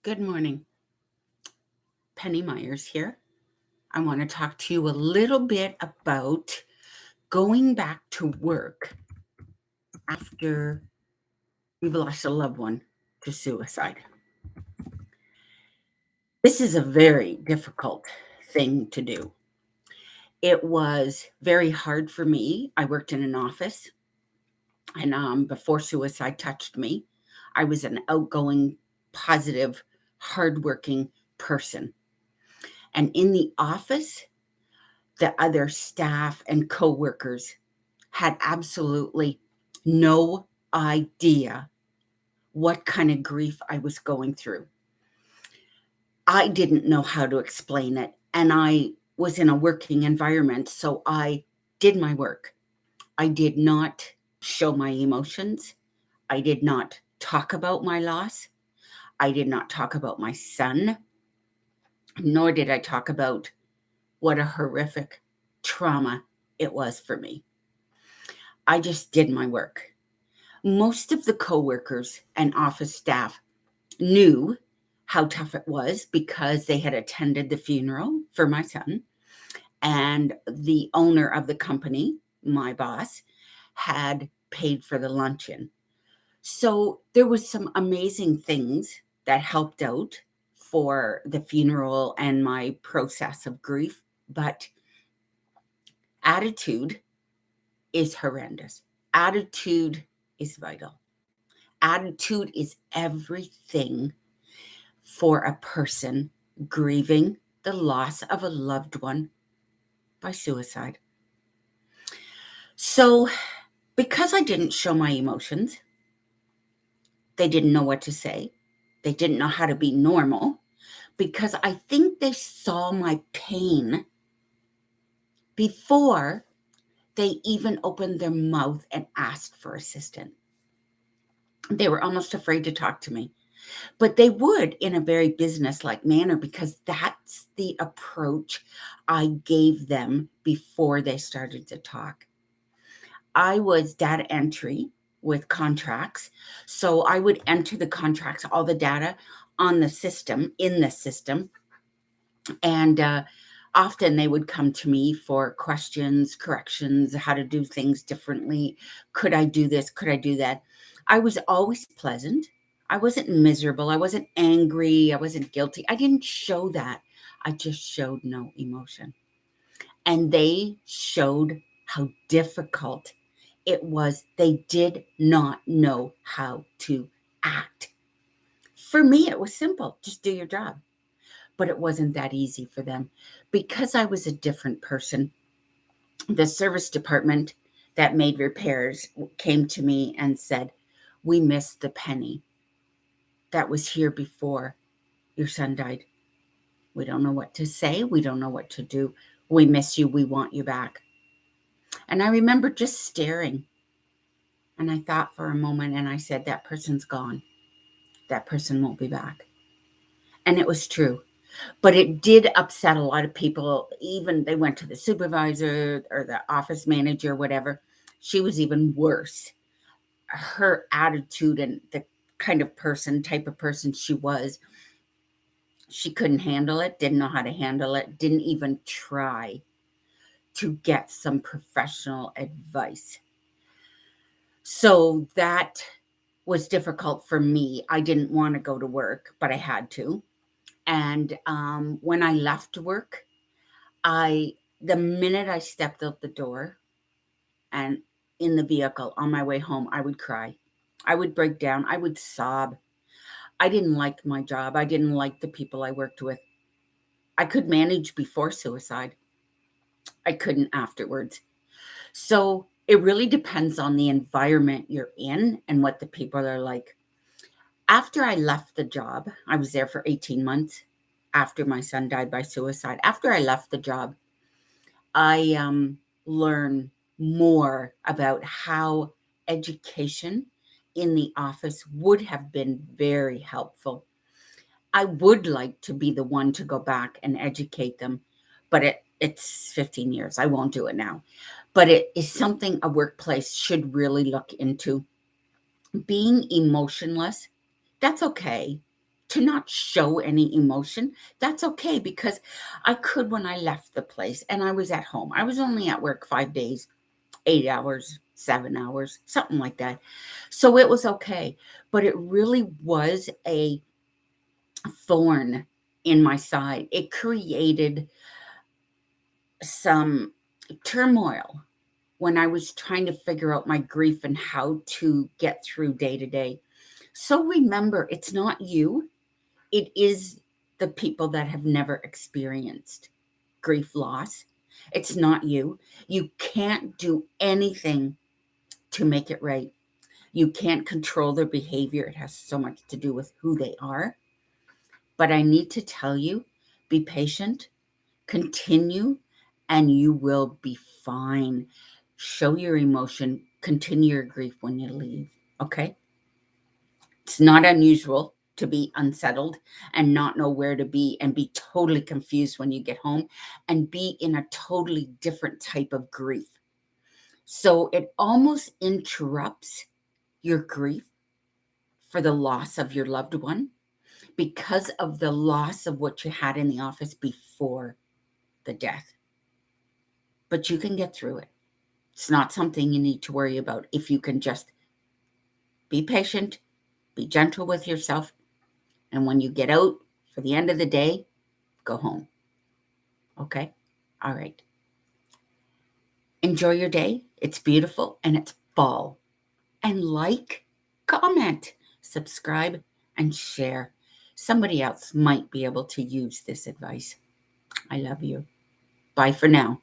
Good morning. Penny Myers here. I want to talk to you a little bit about going back to work after you've lost a loved one to suicide. This is a very difficult thing to do. It was very hard for me. I worked in an office, and before suicide touched me, I was an outgoing, positive, hardworking person. And in the office, the other staff and coworkers had absolutely no idea what kind of grief I was going through. I didn't know how to explain it, and I was in a working environment, so I did my work. I did not show my emotions. I did not talk about my loss. I did not talk about my son, nor did I talk about what a horrific trauma it was for me. I just did my work. Most of the coworkers and office staff knew how tough it was because they had attended the funeral for my son, and the owner of the company, my boss, had paid for the luncheon. So there was some amazing things that helped out for the funeral and my process of grief, but attitude is horrendous. Attitude is vital. Attitude is everything for a person grieving the loss of a loved one by suicide. So, because I didn't show my emotions, they didn't know what to say. They didn't know how to be normal because I think they saw my pain before they even opened their mouth and asked for assistance. They were almost afraid to talk to me. But they would in a very business-like manner because that's the approach I gave them before they started to talk. I was data entry with contracts. So I would enter the contracts, all the data on the system, in the system. And often they would come to me for questions, corrections, how to do things differently. Could I do this? Could I do that? I was always pleasant. I wasn't miserable. I wasn't angry. I wasn't guilty. I didn't show that. I just showed no emotion. And they showed how difficult it was. They did not know how to act. For me, it was simple. Just do your job. But it wasn't that easy for them because I was a different person. The service department that made repairs came to me and said, "We missed the Penny that was here before your son died. We don't know what to say. We don't know what to do. We miss you. We want you back." And I remember just staring. And I thought for a moment and I said, that person's gone. That person won't be back. And it was true. But it did upset a lot of people. Even they went to the supervisor or the office manager, whatever. She was even worse. Her attitude and the kind of person, type of person she was, she couldn't handle it, didn't know how to handle it, didn't even try to get some professional advice. So that was difficult for me. I didn't want to go to work, but I had to. And when I left work, the minute I stepped out the door and in the vehicle on my way home, I would cry. I would break down. I would sob. I didn't like my job. I didn't like the people I worked with. I could manage before suicide. I couldn't afterwards. So it really depends on the environment you're in and what the people are like. After I left the job, I was there for 18 months after my son died by suicide. After I left the job, I learned more about how education in the office would have been very helpful. I would like to be the one to go back and educate them, but it's 15 years. I won't do it now. But it is something a workplace should really look into. Being emotionless, that's okay to not show any emotion, that's okay, because I could when I left the place and I was at home. I was only at work 5 days, 8 hours, 7 hours, something like that. So it was okay. But it really was a thorn in my side. It created some turmoil when I was trying to figure out my grief and how to get through day to day. So remember, it's not you, it is the people that have never experienced grief loss. It's not you. You can't do anything to make it right. You can't control their behavior. It has so much to do with who they are. But I need to tell you, be patient, continue, and you will be fine. Show your emotion, continue your grief when you leave. Okay? It's not unusual to be unsettled and not know where to be and be totally confused when you get home and be in a totally different type of grief. So it almost interrupts your grief for the loss of your loved one because of the loss of what you had in the office before the death. But you can get through it. It's not something you need to worry about if you can just be patient, be gentle with yourself, and when you get out for the end of the day, go home. Okay? All right. Enjoy your day. It's beautiful and it's fall. And like, comment, subscribe, and share. Somebody else might be able to use this advice. I love you. Bye for now.